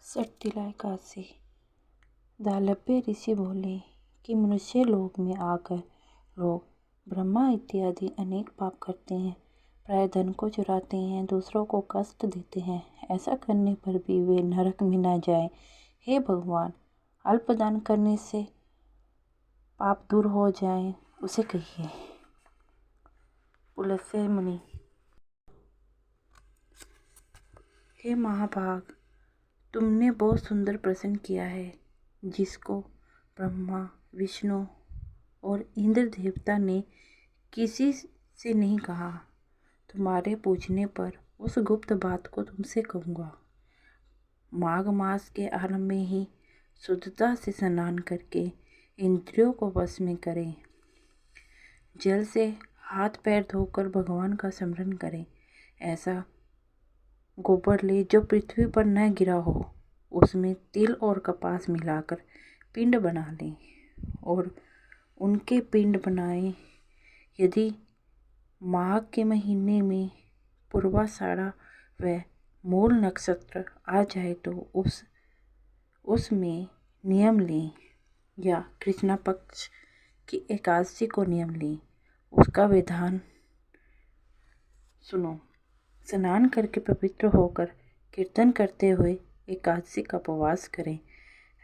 सटतिला एकादशी। दालभ्य ऋषि बोले कि मनुष्य लोक में आकर लोग ब्रह्मा इत्यादि अनेक पाप करते हैं, प्राय धन को चुराते हैं, दूसरों को कष्ट देते हैं। ऐसा करने पर भी वे नरक में न जाएं। हे भगवान, अल्प दान करने से पाप दूर हो जाएं, उसे कहिए। पुलस्त्य मुनि। हे महाभाग, तुमने बहुत सुंदर प्रश्न किया है, जिसको ब्रह्मा, विष्णु और इंद्र देवता ने किसी से नहीं कहा। तुम्हारे पूछने पर उस गुप्त बात को तुमसे कहूँगा। माघ मास के आरंभ में ही शुद्धता से स्नान करके इंद्रियों को वश में करें। जल से हाथ पैर धोकर भगवान का स्मरण करें। ऐसा गोबर ले जो पृथ्वी पर न गिरा हो, उसमें तिल और कपास मिलाकर पिंड बना लें और उनके पिंड बनाएं। यदि माघ के महीने में पूर्वाषाढ़ा व मूल नक्षत्र आ जाए तो उसमें नियम लें, या कृष्णा पक्ष की एकादशी को नियम लें। उसका विधान सुनो। स्नान करके पवित्र होकर कीर्तन करते हुए एकादशी का उपवास करें।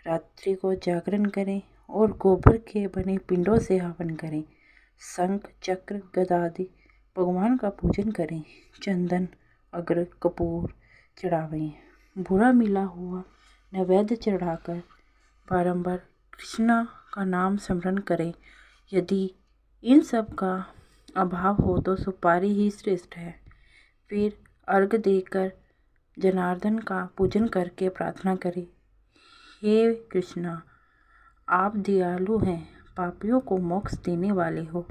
रात्रि को जागरण करें और गोबर के बने पिंडों से हवन करें। शंख, चक्र, गदा आदि भगवान का पूजन करें। चंदन, अगर, कपूर चढ़ावें। बुरा मिला हुआ नैवेद्य चढ़ाकर बारंबार कृष्णा का नाम स्मरण करें। यदि इन सब का अभाव हो तो सुपारी ही श्रेष्ठ है। फिर अर्घ देकर जनार्दन का पूजन करके प्रार्थना करें, हे कृष्णा, आप दयालु हैं, पापियों को मोक्ष देने वाले हो।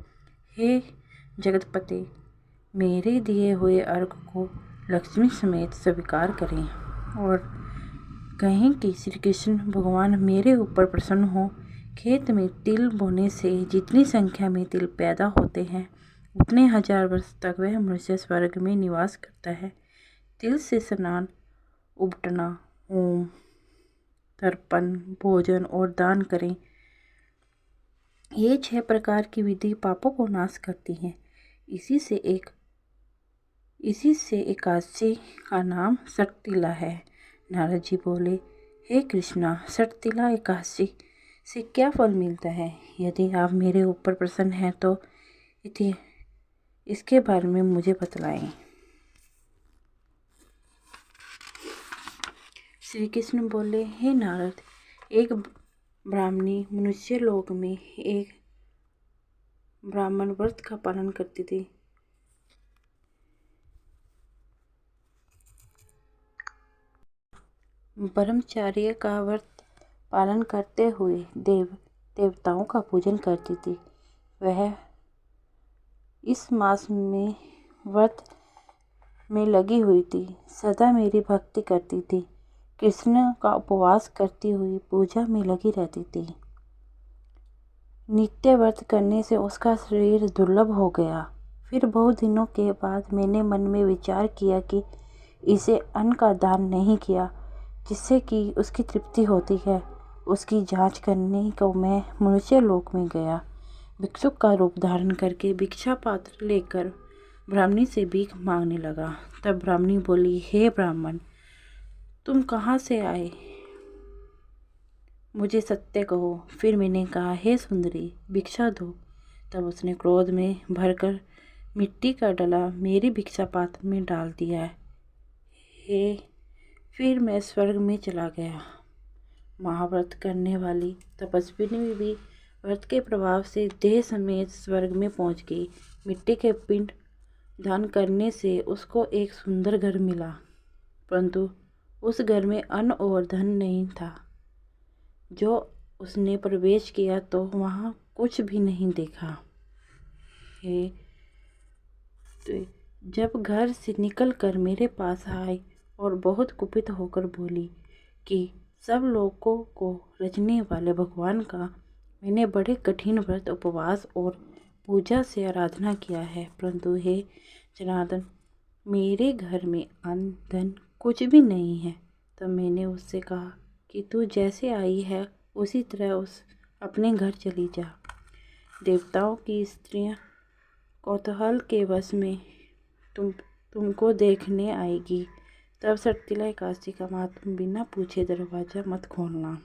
हे जगतपते, मेरे दिए हुए अर्घ को लक्ष्मी समेत स्वीकार करें और कहें कि श्री कृष्ण भगवान मेरे ऊपर प्रसन्न हो। खेत में तिल बोने से जितनी संख्या में तिल पैदा होते हैं, उतने 1000 वर्ष तक वह मनुष्य स्वर्ग में निवास करता है। तिल से स्नान, उबटना, होम, तर्पण, भोजन और दान करें। ये 6 प्रकार की विधि पापों को नाश करती हैं। इसी से एकादशी का नाम सटतिला है। नारद जी बोले, हे कृष्णा, सटतिला एकादशी से क्या फल मिलता है? यदि आप मेरे ऊपर प्रसन्न हैं तो इसके बारे में मुझे बतलाएं। श्री कृष्ण बोले, हे नारद, एक ब्राह्मणी मनुष्य लोक में एक ब्राह्मण व्रत का पालन करती थी। ब्रह्मचर्य का व्रत पालन करते हुए देवताओं का पूजन करती थी। वह इस मास में व्रत में लगी हुई थी, सदा मेरी भक्ति करती थी, कृष्ण का उपवास करती हुई पूजा में लगी रहती थी। नित्य व्रत करने से उसका शरीर दुर्लभ हो गया। फिर बहुत दिनों के बाद मैंने मन में विचार किया कि इसे अन्न का दान नहीं किया, जिससे कि उसकी तृप्ति होती है। उसकी जांच करने को मैं मनुष्य लोक में गया। भिक्षुक का रूप धारण करके भिक्षा पात्र लेकर ब्राह्मणी से भीख मांगने लगा। तब ब्राह्मणी बोली, हे ब्राह्मण, तुम कहाँ से आए? मुझे सत्य कहो। फिर मैंने कहा, हे सुंदरी, भिक्षा दो। तब उसने क्रोध में भरकर मिट्टी का डला मेरी भिक्षा पात्र में डाल दिया। फिर मैं स्वर्ग में चला गया। महाव्रत करने वाली तपस्विनी भी व्रत के प्रभाव से देह समेत स्वर्ग में पहुंच गई। मिट्टी के पिंड दान करने से उसको एक सुंदर घर मिला, परंतु उस घर में अन्न और धन नहीं था। जो उसने प्रवेश किया तो वहाँ कुछ भी नहीं देखा। तो जब घर से निकलकर मेरे पास आई और बहुत कुपित होकर बोली कि सब लोगों को रचने वाले भगवान का मैंने बड़े कठिन व्रत, उपवास और पूजा से आराधना किया है, परंतु हे जनार्दन, मेरे घर में अन्न धन कुछ भी नहीं है। तब मैंने उससे कहा कि तू जैसे आई है उसी तरह उस अपने घर चली जा। देवताओं की स्त्रियां कौतूहल के वश में तुमको देखने आएगी। तब सटतिला एकादशी का महात्मा बिना पूछे दरवाज़ा मत खोलना।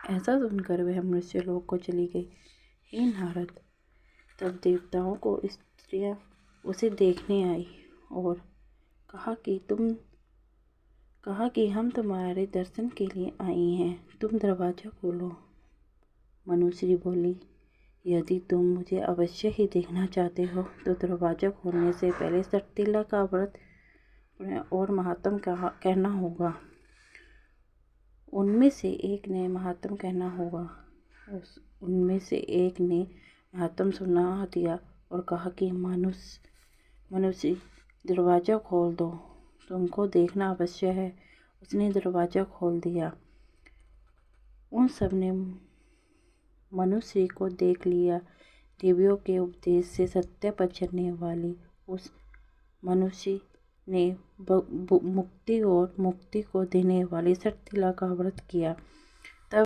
ऐसा सुनकर वह मनुष्य लोक को चली गई। हे नारद, तब देवताओं को स्त्रियां उसे देखने आई और कहा कि हम तुम्हारे दर्शन के लिए आई हैं, तुम दरवाज़ा खोलो। मनुश्री बोली, यदि तुम मुझे अवश्य ही देखना चाहते हो तो दरवाज़ा खोलने से पहले सटतिला का व्रत और महात्म कहना होगा। उनमें से एक ने महात्म सुना दिया और कहा कि मनुष्य दरवाज़ा खोल दो, तुमको देखना अवश्य है। उसने दरवाज़ा खोल दिया। उन सब ने मनुष्य को देख लिया। देवियों के उपदेश से सत्य पर चलने वाली उस मनुष्य ने मुक्ति को देने वाली सटतिला का व्रत किया।